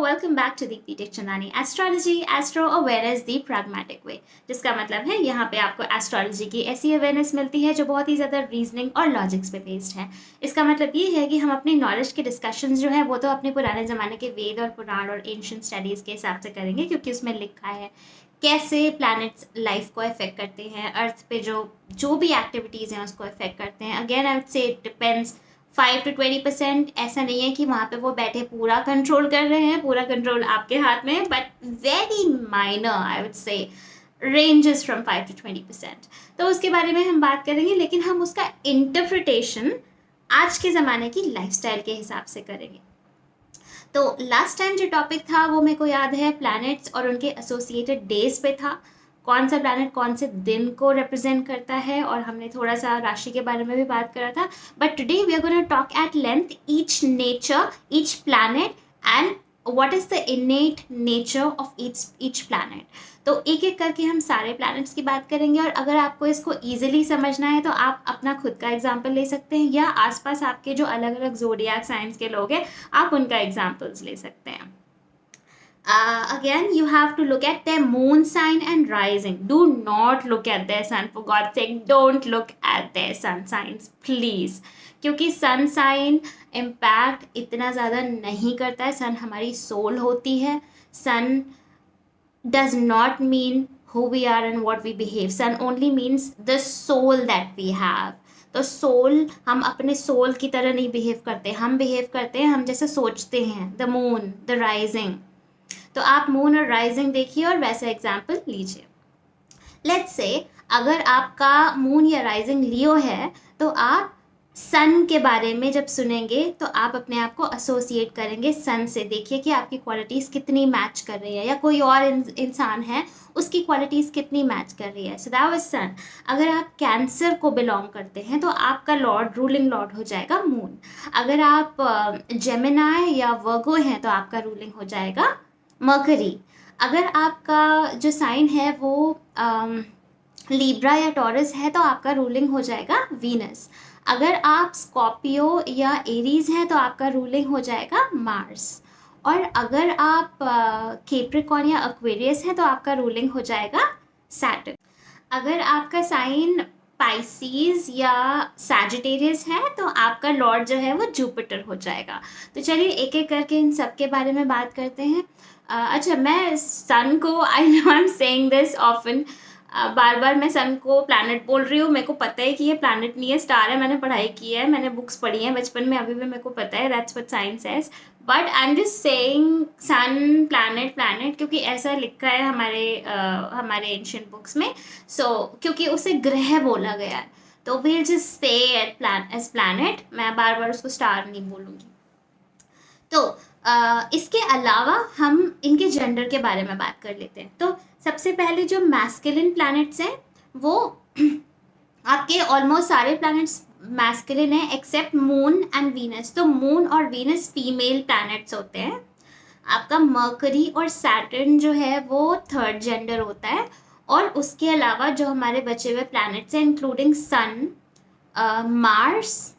Welcome back to Deepti Tekchandani astrology astro awareness the pragmatic way, जिसका मतलब है यहाँ पे आपको एस्ट्रोलॉजी की ऐसी अवेयरनेस मिलती है जो बहुत ही ज़्यादा रीजनिंग और लॉजिक्स पे बेस्ड है। इसका मतलब ये है कि हम अपनी नॉलेज के डिस्कशंस जो है वो तो अपने पुराने ज़माने के वेद और पुराण और एंशिएंट स्टडीज़ के हिसाब से करेंगे, क्योंकि उसमें लिखा है कैसे प्लैनेट्स लाइफ को अफेक्ट करते हैं, अर्थ पे जो भी एक्टिविटीज़ हैं उसको अफेक्ट करते हैं। Again I would say it depends 5 to 20%। ऐसा नहीं है कि वहाँ पे वो बैठे पूरा कंट्रोल कर रहे हैं, पूरा कंट्रोल आपके हाथ में है, but very minor I would say ranges from 5 to 20%। तो उसके बारे में हम बात करेंगे, लेकिन हम उसका इंटरप्रिटेशन आज के ज़माने की लाइफस्टाइल के हिसाब से करेंगे। तो लास्ट टाइम जो टॉपिक था वो मेरे को याद है प्लैनेट्स और उनके एसोसिएटेड डेज पे था, कौन सा प्लैनेट कौन से दिन को रिप्रेजेंट करता है, और हमने थोड़ा सा राशि के बारे में भी बात करा था। But today we are gonna talk at length each nature, each planet and what is the innate nature of each planet. तो एक एक करके हम सारे प्लैनेट्स की बात करेंगे, और अगर आपको इसको ईजिली समझना है तो आप अपना खुद का एग्जाम्पल ले सकते हैं, या आसपास आपके जो अलग अलग जोडियाक साइंस के लोग हैं आप उनका एग्जाम्पल्स ले सकते हैं। Again, you have to look at their moon sign and rising. Do not look at their sun, for God's sake. Don't look at their sun signs, please. क्योंकि सन साइन इम्पैक्ट इतना ज़्यादा नहीं करता है। सन हमारी सोल होती है। सन does not mean who we are and what we behave. Sun only means the soul that we have. तो सोल, हम अपने सोल की तरह नहीं बिहेव करते, हम बिहेव करते हैं हम जैसे सोचते हैं। The moon, the rising. तो आप मून और राइजिंग देखिए और वैसा एग्जाम्पल लीजिए। लेट्स से अगर आपका मून या राइजिंग लियो है तो आप सन के बारे में जब सुनेंगे तो आप अपने आप को एसोसिएट करेंगे सन से। देखिए कि आपकी क्वालिटीज़ कितनी मैच कर रही है, या कोई और इंसान है उसकी क्वालिटीज़ कितनी मैच कर रही है। सो दैट वाज सन। अगर आप कैंसर को बिलोंग करते हैं तो आपका लॉर्ड, रूलिंग लॉर्ड हो जाएगा मून। अगर आप जेमिनाई या वर्गो हैं तो आपका रूलिंग हो जाएगा मर्करी। अगर आपका जो साइन है वो लिब्रा या टॉरस है तो आपका रूलिंग हो जाएगा वीनस। अगर आप स्कॉर्पियो या एरीज हैं तो आपका रूलिंग हो जाएगा मार्स। और अगर आप कैप्रिकॉर्न या एक्वेरियस हैं तो आपका रूलिंग हो जाएगा सैटर्न। अगर आपका साइन पाइसीज या सैजिटेरियस है तो आपका लॉर्ड जो है वो जुपिटर हो जाएगा। तो चलिए एक एक करके इन सब के बारे में बात करते हैं। अच्छा, मैं सन को, I know I am saying this often, बार बार मैं सन को प्लैनेट बोल रही हूँ। मेरे को पता है कि ये प्लैनेट नहीं है, स्टार है। मैंने पढ़ाई की है, मैंने बुक्स पढ़ी हैं बचपन में, अभी भी मेरे को पता है that's what science says. But I am just saying sun, planet, planet, क्योंकि ऐसा लिखा है हमारे एंशिएंट बुक्स में। क्योंकि उसे ग्रह बोला गया है तो we'll just say as planet. मैं बार बार उसको स्टार नहीं बोलूँगी। तो इसके अलावा हम इनके जेंडर के बारे में बात कर लेते हैं। तो सबसे पहले जो मैस्कुलिन प्लैनेट्स हैं वो आपके ऑलमोस्ट सारे प्लैनेट्स मैस्कुलिन हैं एक्सेप्ट मून एंड वीनस। तो मून और वीनस फीमेल प्लैनेट्स होते हैं। आपका मर्करी और सैटर्न जो है वो थर्ड जेंडर होता है। और उसके अलावा जो हमारे बचे हुए प्लैनेट्स हैं including sun, Mars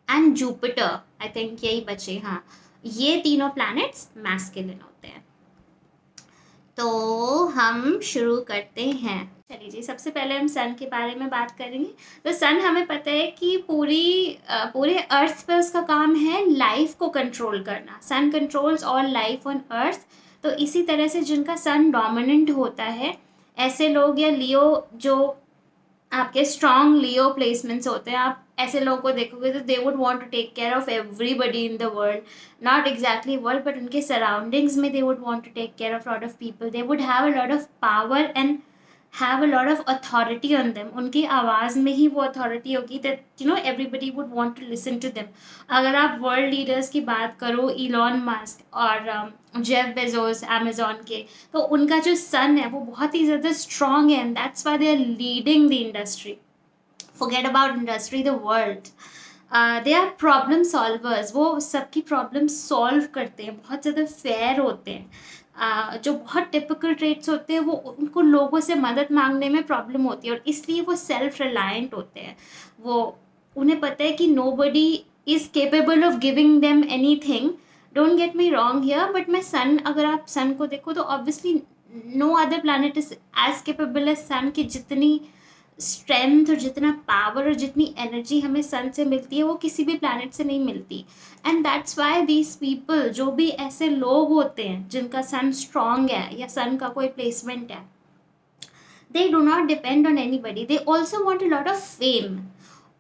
and Jupiter, I think यही बचे, हाँ, ये तीनों प्लैनेट्स मैस्कुलिन होते हैं। तो हम शुरू करते हैं। चलिए जी, सबसे पहले हम सन के बारे में बात करेंगे। तो सन, हमें पता है कि पूरे अर्थ पे उसका काम है लाइफ को कंट्रोल करना। Sun controls all life on earth. तो इसी तरह से जिनका सन डोमिनेंट होता है, ऐसे लोग, या लियो, जो आपके स्ट्रॉन्ग लियो प्लेसमेंट्स होते हैं, आप ऐसे लोगों को देखोगे तो they would want to take care of everybody in the world, not exactly world but उनके सराउंडिंग्स में they would want to take care of lot of people. They would have a lot of power and have a lot of authority on them. उनकी आवाज़ में ही वो authority होगी that everybody would want to listen to them. अगर आप world leaders की बात करो, इलॉन मस्क और जेफ बेजोस अमेजोन के, तो उनका जो सन है वो बहुत ही ज़्यादा स्ट्रॉन्ग है and that's why they are leading the industry. forget about industry, the world. They are problem solvers. वो सबकी प्रॉब्लम सॉल्व करते हैं, बहुत ज़्यादा फेयर होते हैं। जो बहुत टिपिकल ट्रेट्स होते हैं वो उनको लोगों से मदद मांगने में प्रॉब्लम होती है, और इसलिए वो सेल्फ रिलायंट होते हैं। उन्हें पता है कि nobody is capable of giving them anything don't get me wrong here, but मैं सन, अगर आप सन को देखो तो obviously no other planet is as capable as sun, की जितनी स्ट्रेंथ और जितना पावर और जितनी एनर्जी हमें सन से मिलती है वो किसी भी प्लानट से नहीं मिलती. And that's why these people, जो भी ऐसे लोग होते हैं जिनका सन स्ट्रांग है या सन का कोई प्लेसमेंट है, they do not depend on anybody, they also want a lot of fame.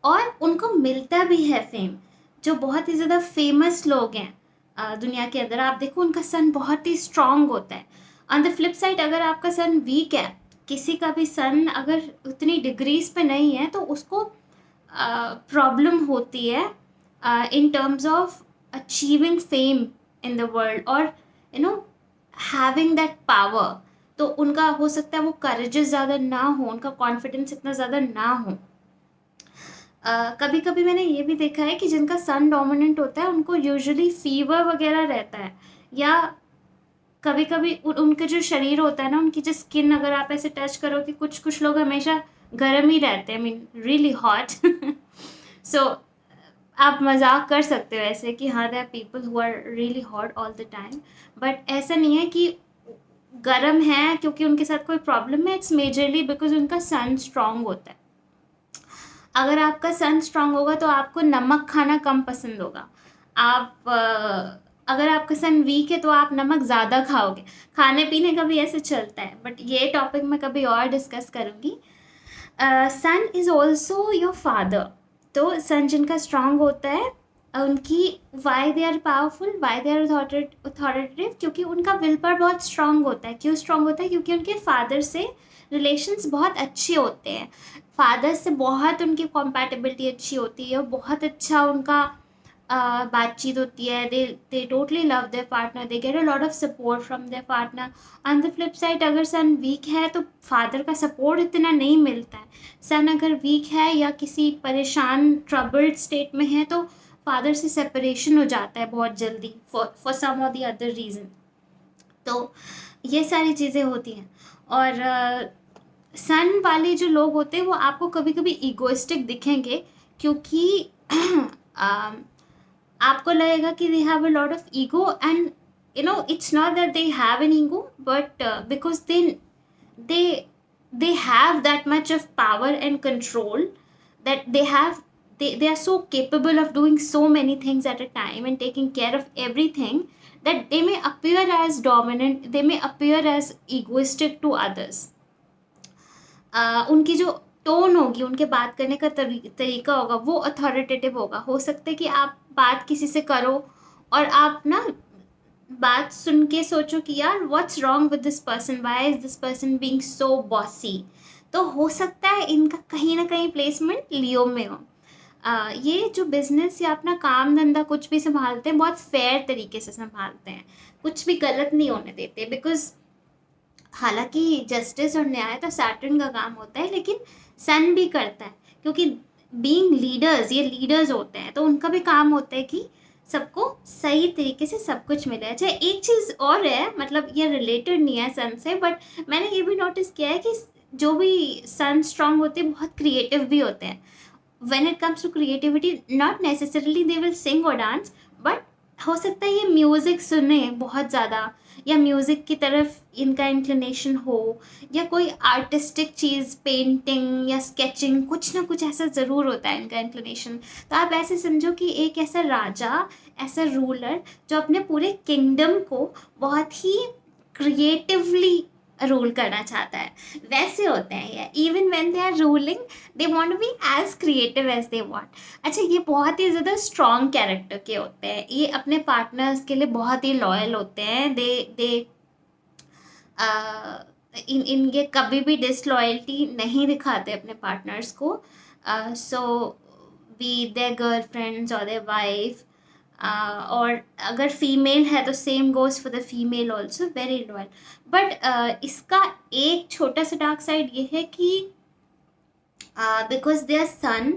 और उनको मिलता भी है फेम. जो बहुत ही ज़्यादा फेमस लोग हैं दुनिया के अंदर, आप देखो उनका सन बहुत ही स्ट्रांग होता है. ऑन द फ्लिप साइड, अगर आपका सन वीक है, किसी का भी सन अगर उतनी डिग्रीज पे नहीं है, तो उसको प्रॉब्लम होती है in terms of achieving fame in the world, और you know having that power. तो उनका हो सकता है वो करेजेस ज़्यादा ना हो, उनका कॉन्फिडेंस इतना ज़्यादा ना हो. कभी कभी मैंने ये भी देखा है कि जिनका सन डोमिनेंट होता है उनको यूजुअली फीवर वगैरह रहता है, या कभी कभी उनका जो शरीर होता है ना, उनकी जो स्किन अगर आप ऐसे टच करो, कि कुछ कुछ लोग हमेशा गर्म ही रहते हैं, I mean really hot. So आप मजाक कर सकते हो ऐसे कि हाँ, there are people who are really hot all the time, but ऐसा नहीं है कि गर्म है क्योंकि उनके साथ कोई प्रॉब्लम है. इट्स मेजरली बिकॉज उनका सन स्ट्रांग होता है. अगर आपका सन स्ट्रांग होगा तो आपको नमक खाना कम पसंद होगा. आप अगर आपका सन वीक है तो आप नमक ज़्यादा खाओगे. खाने पीने का भी ऐसे चलता है, बट ये टॉपिक मैं कभी और डिस्कस करूँगी. Sun is also your father. तो सन जिनका स्ट्रांग होता है, उनकी why they are powerful, why they are authoritative, क्योंकि उनका विल पावर बहुत स्ट्रांग होता है. क्यों स्ट्रांग होता है? क्योंकि उनके फादर से रिलेशंस बहुत अच्छे होते हैं. फादर से बहुत उनकी कॉम्पैटिबिलिटी अच्छी होती है, बहुत अच्छा उनका बातचीत होती है. दे totally love there partner, they get a lot of support from there partner. On the flip side, अगर सन वीक है तो फादर का सपोर्ट इतना नहीं मिलता है. सन अगर वीक है या किसी परेशान ट्रबल्ड स्टेट में है तो फादर से सेपरेशन हो जाता है बहुत जल्दी, फॉर सम और दी अदर रीज़न. तो ये सारी चीज़ें होती हैं. और सन वाले जो लोग होते हैं वो आपको कभी कभी ईगोइस्टिक दिखेंगे, क्योंकि आपको लगेगा कि they have a lot of ego, and you know it's not that they have an ego, but because they have that much of power and control, that they are so capable of doing so many things at a time and taking care of everything, that they may appear as dominant, they may appear as egoistic to others. उनकी जो tone होगी, उनके बात करने का तरीका होगा, वो अथॉरिटेटिव होगा. हो सकता है कि आप बात किसी से करो और आप ना बात सुन के सोचो कि यार what's wrong with this person, why is this person being so bossy. तो हो सकता है इनका कहीं ना कहीं प्लेसमेंट लियो में हो. ये जो बिजनेस या अपना काम धंधा कुछ भी संभालते हैं, बहुत फेयर तरीके से संभालते हैं, कुछ भी गलत नहीं होने देते. बिकॉज हालांकि जस्टिस और न्याय तो सैटर्न का काम होता है, लेकिन सन भी करता है, क्योंकि बीइंग लीडर्स, ये लीडर्स होते हैं, तो उनका भी काम होता है कि सबको सही तरीके से सब कुछ मिले. अच्छा, एक चीज़ और है, मतलब ये रिलेटेड नहीं है सन से, बट मैंने ये भी नोटिस किया है कि जो भी सन स्ट्रांग होते हैं बहुत क्रिएटिव भी होते हैं. When it comes to creativity, not necessarily they will sing और डांस, बट हो सकता है ये म्यूज़िक सुने बहुत ज़्यादा, या म्यूज़िक की तरफ इनका इंक्लिनेशन हो, या कोई आर्टिस्टिक चीज़, पेंटिंग या स्केचिंग, कुछ ना कुछ ऐसा ज़रूर होता है इनका इंक्लिनेशन. तो आप ऐसे समझो कि एक ऐसा राजा, ऐसा रूलर जो अपने पूरे किंगडम को बहुत ही क्रिएटिवली रूल करना चाहता है, वैसे होते हैं ये. Even when they are ruling, they want to be as creative as they want. अच्छा, ये बहुत ही ज़्यादा स्ट्रॉन्ग कैरेक्टर के होते हैं. ये अपने पार्टनर्स के लिए बहुत ही लॉयल होते हैं. दे इनके कभी भी डिसलॉयल्टी नहीं दिखाते अपने पार्टनर्स को. सो बी देयर गर्लफ्रेंड्स और देयर वाइफ, और अगर फीमेल है तो same goes for the female also, very loyal. But इसका एक छोटा सा डार्क साइड ये है कि बिकॉज दे आर सन,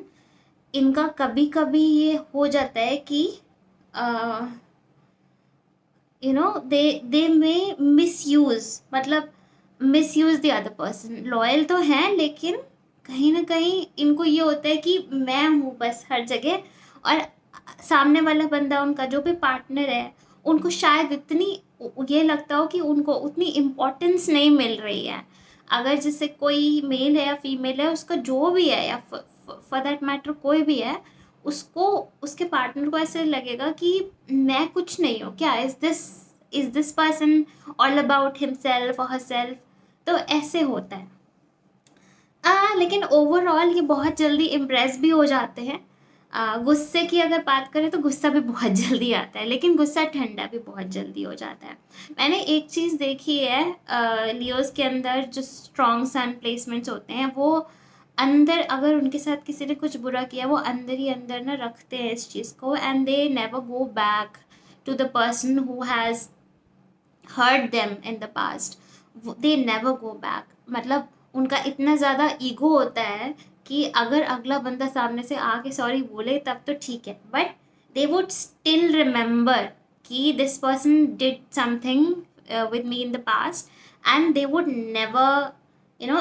इनका कभी कभी ये हो जाता है कि you know they may misuse, मतलब misuse the other person. Loyal तो हैं, लेकिन कहीं ना कहीं इनको ये होता है कि मैं हूँ बस हर जगह, और सामने वाला बंदा, उनका जो भी पार्टनर है, उनको शायद इतनी ये लगता हो कि उनको उतनी इम्पोर्टेंस नहीं मिल रही है। अगर जैसे कोई मेल है या फीमेल है, उसका जो भी है या फॉर दैट मैटर कोई भी है, उसको उसके पार्टनर को ऐसे लगेगा कि मैं कुछ नहीं हूँ क्या, is this person all about himself और हरसेल्फ। तो ऐसे होता है। लेकिन ओवरऑल ये बहुत जल्दी इम्प्रेस भी हो जाते हैं। गुस्से की अगर बात करें तो गुस्सा भी बहुत जल्दी आता है, लेकिन गुस्सा ठंडा भी बहुत जल्दी हो जाता है। मैंने एक चीज़ देखी है, लियोज़ के अंदर जो स्ट्रॉन्ग सन प्लेसमेंट्स होते हैं, वो अंदर अगर उनके साथ किसी ने कुछ बुरा किया, वो अंदर ही अंदर ना रखते हैं इस चीज़ को, and they never go back to the person who has hurt them in the past. They never go back. मतलब उनका इतना ज़्यादा ईगो होता है कि अगर अगला बंदा सामने से आके सॉरी बोले तब तो ठीक है, but they would still remember कि this person did something with me in the past, and they would never,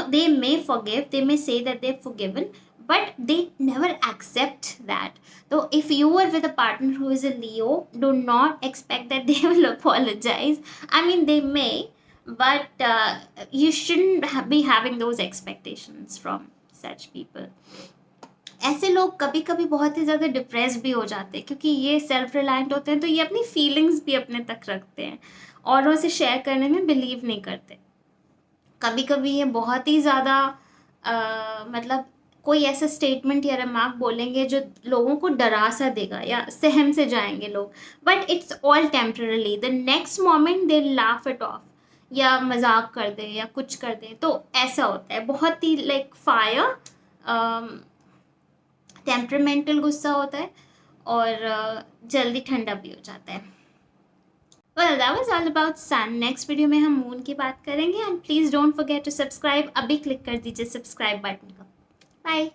they may forgive, they may say that they've forgiven, but they never accept that. So if you are with a partner who is a Leo, do not expect that they will apologize. I mean, they may, but you shouldn't be having those expectations from such people. ऐसे लोग कभी कभी बहुत ही ज़्यादा depress भी हो जाते हैं, क्योंकि ये सेल्फ रिलायंट होते हैं, तो ये अपनी फीलिंग्स भी अपने तक रखते हैं, औरों से शेयर करने में बिलीव नहीं करते। कभी कभी ये बहुत ही ज़्यादा मतलब कोई ऐसा स्टेटमेंट या रिमार्क बोलेंगे जो लोगों को डरा सा देगा या सहम से जाएंगे लोग, but it's all temporary. The next moment they laugh it of, या मजाक कर दे या कुछ कर दे। तो ऐसा होता है, बहुत ही लाइक फायर टेम्परामेंटल गुस्सा होता है, और जल्दी ठंडा भी हो जाता है। Well, that was all about sun. Next video में हम मून की बात करेंगे, and please don't forget to subscribe. अभी क्लिक कर दीजिए सब्सक्राइब बटन को। बाय।